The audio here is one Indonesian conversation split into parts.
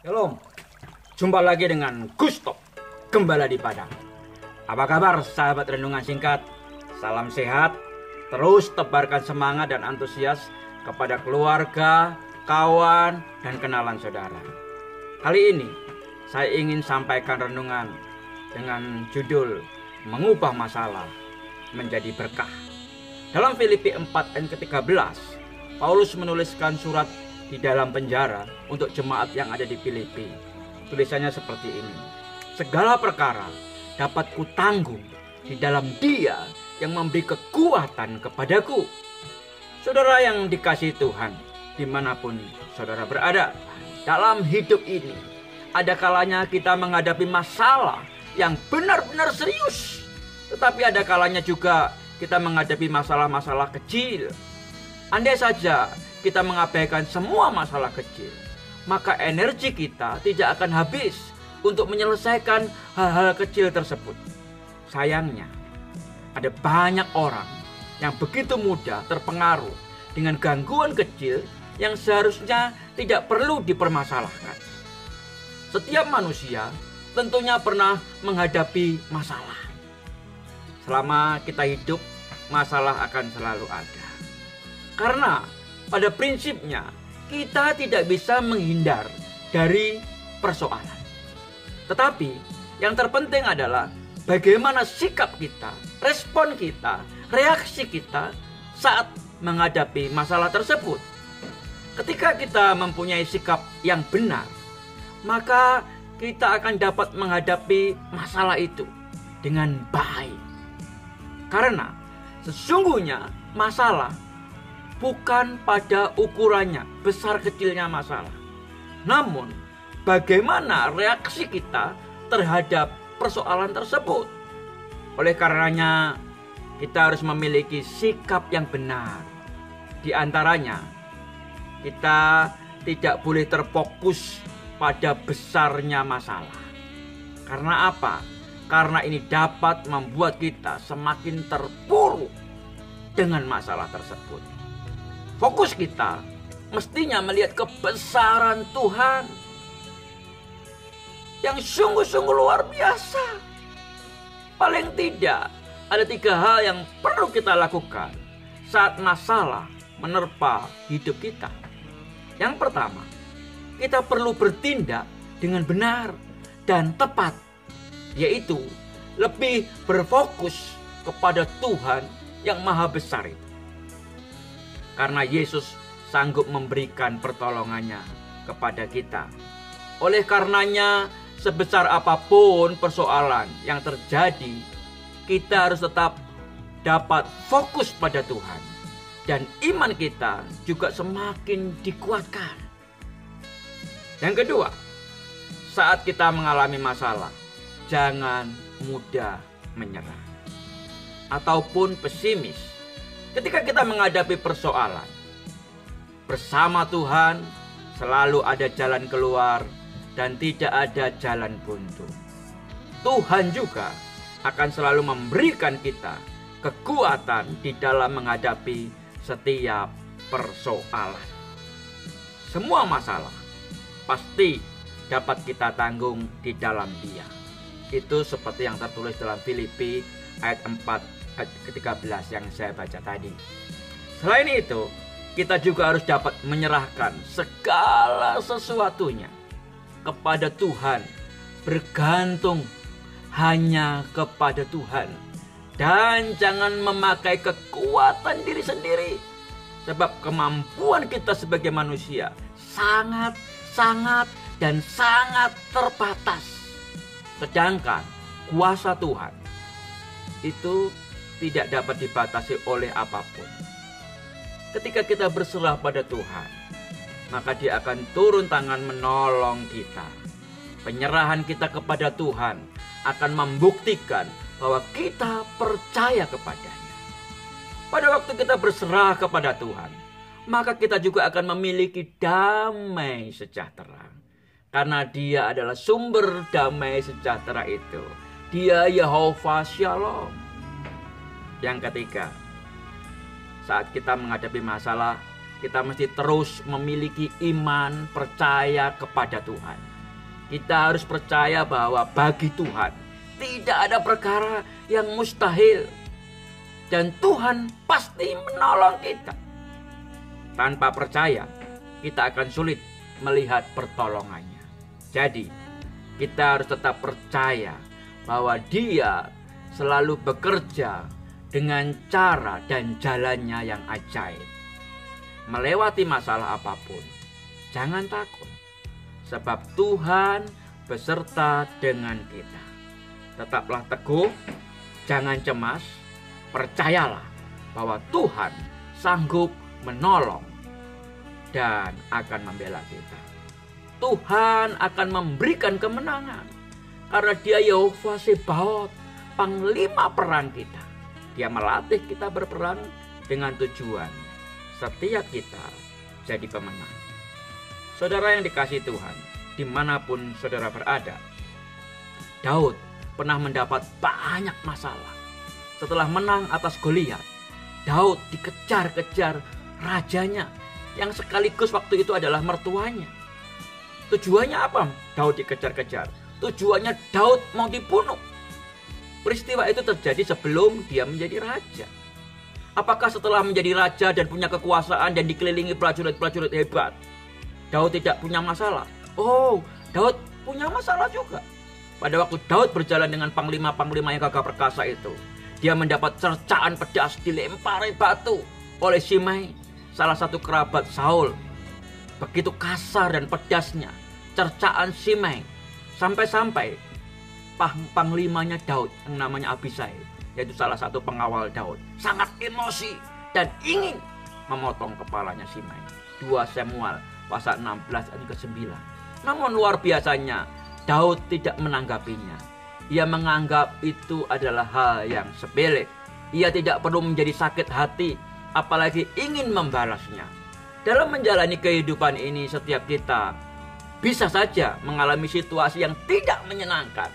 Shalom, jumpa lagi dengan Gusto, Gembala di Padang. Apa kabar sahabat renungan singkat? Salam sehat, terus tebarkan semangat dan antusias kepada keluarga, kawan, dan kenalan saudara. Kali ini saya ingin sampaikan renungan dengan judul Mengubah Masalah Menjadi Berkah. Dalam Filipi 4 ayat ke-13, Paulus menuliskan surat di dalam penjara untuk jemaat yang ada di Filipi. Tulisannya seperti ini: segala perkara dapat kutanggung di dalam Dia yang memberi kekuatan kepadaku. Saudara yang dikasihi Tuhan, dimanapun saudara berada, dalam hidup ini ada kalanya kita menghadapi masalah yang benar-benar serius, tetapi ada kalanya juga kita menghadapi masalah-masalah kecil. Andai saja kita mengabaikan semua masalah kecil, maka energi kita tidak akan habis untuk menyelesaikan hal-hal kecil tersebut. Sayangnya, ada banyak orang yang begitu mudah terpengaruh dengan gangguan kecil yang seharusnya tidak perlu dipermasalahkan. Setiap manusia tentunya pernah menghadapi masalah. Selama kita hidup, masalah akan selalu ada. Karena pada prinsipnya, kita tidak bisa menghindar dari persoalan. Tetapi yang terpenting adalah bagaimana sikap kita, respon kita, reaksi kita saat menghadapi masalah tersebut. Ketika kita mempunyai sikap yang benar, maka kita akan dapat menghadapi masalah itu dengan baik. Karena sesungguhnya masalah bukan pada ukurannya, besar kecilnya masalah. Namun, bagaimana reaksi kita terhadap persoalan tersebut. Oleh karenanya, kita harus memiliki sikap yang benar. Di antaranya, kita tidak boleh terfokus pada besarnya masalah. Karena apa? Karena ini dapat membuat kita semakin terpuruk dengan masalah tersebut. Fokus kita mestinya melihat kebesaran Tuhan yang sungguh-sungguh luar biasa. Paling tidak ada 3 hal yang perlu kita lakukan saat masalah menerpa hidup kita. Yang pertama, kita perlu bertindak dengan benar dan tepat, yaitu lebih berfokus kepada Tuhan yang maha besar itu. Karena Yesus sanggup memberikan pertolongannya kepada kita. Oleh karenanya, sebesar apapun persoalan yang terjadi, kita harus tetap dapat fokus pada Tuhan. Dan iman kita juga semakin dikuatkan. Yang kedua, saat kita mengalami masalah, jangan mudah menyerah ataupun pesimis. Ketika kita menghadapi persoalan, bersama Tuhan selalu ada jalan keluar dan tidak ada jalan buntu. Tuhan juga akan selalu memberikan kita kekuatan di dalam menghadapi setiap persoalan. Semua masalah pasti dapat kita tanggung di dalam Dia. Itu seperti yang tertulis dalam Filipi ayat 4 ayat ke-13 yang saya baca tadi. Selain itu, kita juga harus dapat menyerahkan segala sesuatunya kepada Tuhan, bergantung hanya kepada Tuhan, dan jangan memakai kekuatan diri sendiri, sebab kemampuan kita sebagai manusia sangat terbatas. Sedangkan kuasa Tuhan itu tidak dapat dibatasi oleh apapun. Ketika kita berserah pada Tuhan, maka Dia akan turun tangan menolong kita. Penyerahan kita kepada Tuhan akan membuktikan bahwa kita percaya kepadanya. Pada waktu kita berserah kepada Tuhan, maka kita juga akan memiliki damai sejahtera. Karena Dia adalah sumber damai sejahtera itu. Dia Yehovah Shalom. Yang ketiga, saat kita menghadapi masalah, kita mesti terus memiliki iman, percaya kepada Tuhan. Kita harus percaya bahwa bagi Tuhan tidak ada perkara yang mustahil. Dan Tuhan pasti menolong kita. Tanpa percaya, kita akan sulit melihat pertolongannya. Jadi, kita harus tetap percaya bahwa Dia selalu bekerja dengan cara dan jalannya yang ajaib. Melewati masalah apapun, jangan takut. Sebab Tuhan beserta dengan kita. Tetaplah teguh, jangan cemas. Percayalah bahwa Tuhan sanggup menolong dan akan membela kita. Tuhan akan memberikan kemenangan karena Dia Yehova Sebaot, panglima perang kita. Dia melatih kita berperang dengan tujuan setiap kita jadi pemenang. Saudara yang dikasihi Tuhan, dimanapun saudara berada, Daud pernah mendapat banyak masalah. Setelah menang atas Goliat, Daud dikejar-kejar rajanya yang sekaligus waktu itu adalah mertuanya. Tujuannya apa? Daud dikejar-kejar. Tujuannya Daud mau dibunuh. Peristiwa itu terjadi sebelum dia menjadi raja. Apakah setelah menjadi raja dan punya kekuasaan dan dikelilingi prajurit-prajurit hebat, Daud tidak punya masalah? Oh, Daud punya masalah juga. Pada waktu Daud berjalan dengan panglima-panglima yang gagah perkasa itu, dia mendapat cercaan pedas, dilempari batu oleh Shimei, salah satu kerabat Saul. Begitu kasar dan pedasnya cercaan Shimei, sampai-sampai panglimanya Daud yang namanya Abisai, yaitu salah satu pengawal Daud, sangat emosi dan ingin memotong kepalanya Shimei. 2 Samuel pasal 16 ayat ke-9. Namun luar biasanya Daud tidak menanggapinya. Ia menganggap itu adalah hal yang sepele. Ia tidak perlu menjadi sakit hati, apalagi ingin membalasnya. Dalam menjalani kehidupan ini, setiap kita bisa saja mengalami situasi yang tidak menyenangkan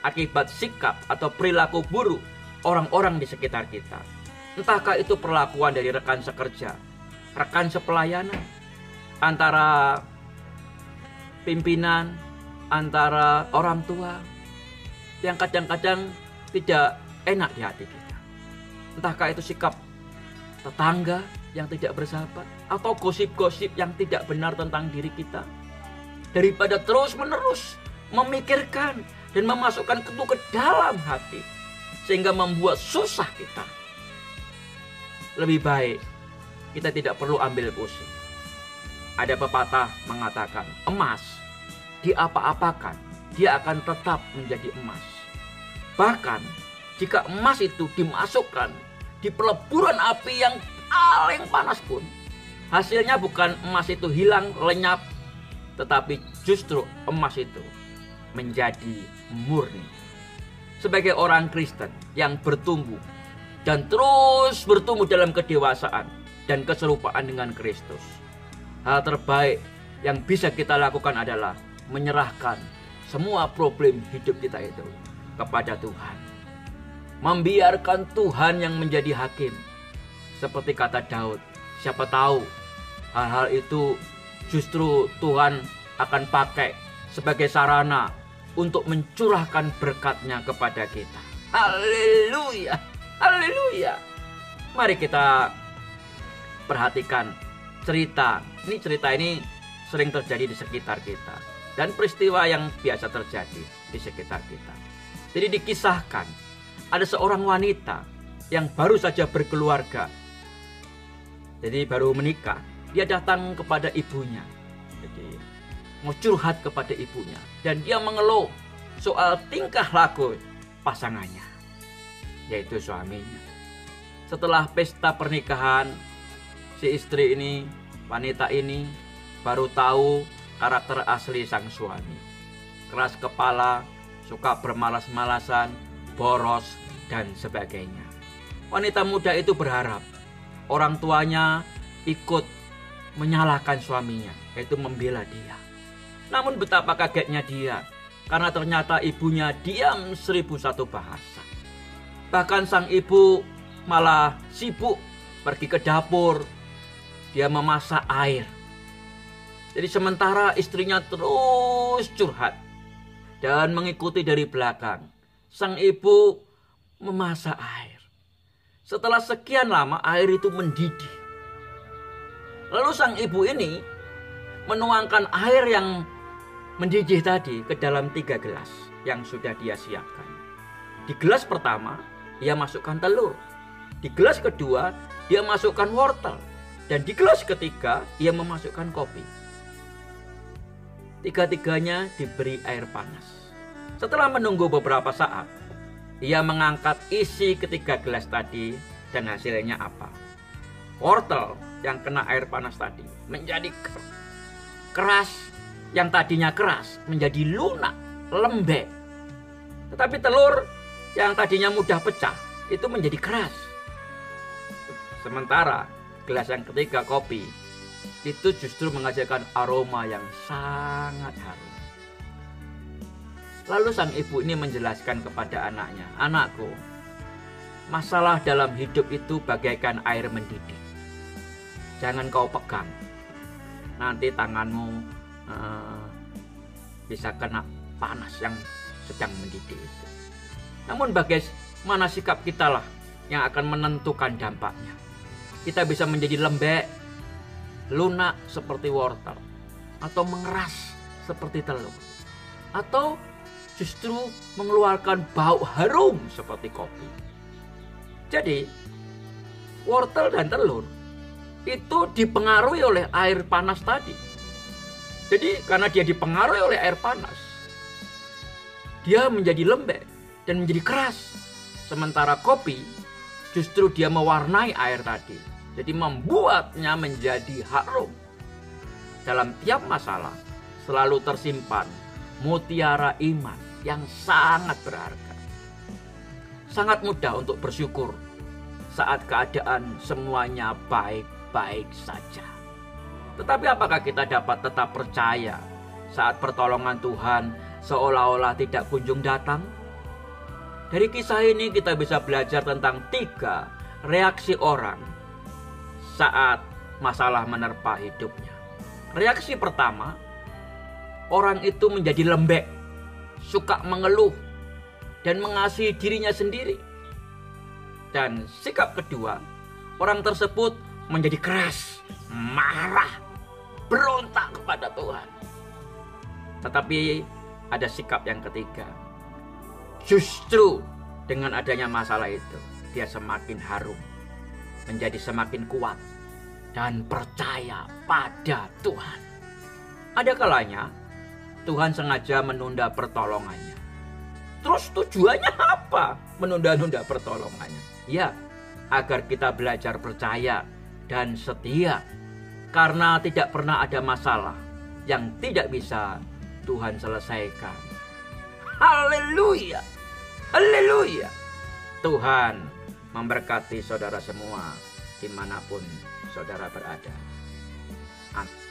akibat sikap atau perilaku buruk orang-orang di sekitar kita. Entahkah itu perlakuan dari rekan sekerja, rekan sepelayanan, antara pimpinan, antara orang tua, yang kadang-kadang tidak enak di hati kita. Entahkah itu sikap tetangga yang tidak bersahabat, atau gosip-gosip yang tidak benar tentang diri kita. Daripada terus-menerus memikirkan dan memasukkan itu ke dalam hati, sehingga membuat susah kita. Lebih baik kita tidak perlu ambil pusing. Ada pepatah mengatakan, emas diapa-apakan, dia akan tetap menjadi emas. Bahkan jika emas itu dimasukkan di peleburan api yang paling panas pun, hasilnya bukan emas itu hilang, lenyap, tetapi justru emas itu menjadi murni. Sebagai orang Kristen yang bertumbuh dan terus bertumbuh dalam kedewasaan dan keserupaan dengan Kristus, hal terbaik yang bisa kita lakukan adalah menyerahkan semua problem hidup kita itu kepada Tuhan. Membiarkan Tuhan yang menjadi hakim. Seperti kata Daud, siapa tahu hal-hal itu justru Tuhan akan pakai sebagai sarana untuk mencurahkan berkat-Nya kepada kita. Haleluya, haleluya. Mari kita perhatikan cerita. Cerita ini sering terjadi di sekitar kita, dan peristiwa yang biasa terjadi di sekitar kita. Jadi dikisahkan, ada seorang wanita yang baru saja berkeluarga. Jadi baru menikah, dia datang kepada ibunya. Jadi mau curhat kepada ibunya, dan dia mengeluh soal tingkah laku pasangannya, yaitu suaminya. Setelah pesta pernikahan, si istri ini, wanita ini baru tahu karakter asli sang suami. Keras kepala, suka bermalas-malasan, boros, dan sebagainya. Wanita muda itu berharap orang tuanya ikut menyalahkan suaminya, yaitu membela dia. Namun betapa kagetnya dia, karena ternyata ibunya diam 1001 bahasa. Bahkan sang ibu malah sibuk pergi ke dapur, dia memasak air. Jadi sementara istrinya terus curhat, dan mengikuti dari belakang. Sang ibu memasak air. Setelah sekian lama air itu mendidih. Lalu sang ibu ini menuangkan air yang mendidih tadi ke dalam 3 gelas yang sudah dia siapkan. Di gelas pertama dia masukkan telur. Di gelas kedua dia masukkan wortel. Dan di gelas ketiga ia memasukkan kopi. Tiga-tiganya diberi air panas. Setelah menunggu beberapa saat, ia mengangkat isi ketiga gelas tadi dan hasilnya apa? Wortel yang kena air panas tadi menjadi keras, yang tadinya keras menjadi lunak, lembek. Tetapi telur yang tadinya mudah pecah itu menjadi keras. Sementara gelas yang ketiga, kopi, itu justru menghasilkan aroma yang sangat harum. Lalu sang ibu ini menjelaskan kepada anaknya, "Anakku, masalah dalam hidup itu bagaikan air mendidih. Jangan kau pegang. Nanti tanganmu bisa kena panas yang sedang mendidih itu. Namun bagaimana sikap kita lah yang akan menentukan dampaknya. Kita bisa menjadi lembek, lunak seperti wortel, atau mengeras seperti telur, atau justru mengeluarkan bau harum seperti kopi." Jadi wortel dan telur itu dipengaruhi oleh air panas tadi. Jadi karena dia dipengaruhi oleh air panas, dia menjadi lembek dan menjadi keras. Sementara kopi justru dia mewarnai air tadi, jadi membuatnya menjadi harum. Dalam tiap masalah selalu tersimpan mutiara iman yang sangat berharga. Sangat mudah untuk bersyukur saat keadaan semuanya baik-baik saja. Tetapi apakah kita dapat tetap percaya saat pertolongan Tuhan seolah-olah tidak kunjung datang? Dari kisah ini kita bisa belajar tentang 3 reaksi orang saat masalah menerpa hidupnya. Reaksi pertama, orang itu menjadi lembek, suka mengeluh, dan mengasihi dirinya sendiri. Dan sikap kedua, orang tersebut menjadi keras, marah, berontak kepada Tuhan. Tetapi ada sikap yang ketiga. Justru dengan adanya masalah itu, dia semakin harum, menjadi semakin kuat, dan percaya pada Tuhan. Ada kalanya Tuhan sengaja menunda pertolongannya. Terus tujuannya apa menunda-nunda pertolongannya? Ya, agar kita belajar percaya dan setia. Karena tidak pernah ada masalah yang tidak bisa Tuhan selesaikan. Haleluya, haleluya. Tuhan memberkati saudara semua dimanapun saudara berada. Amin.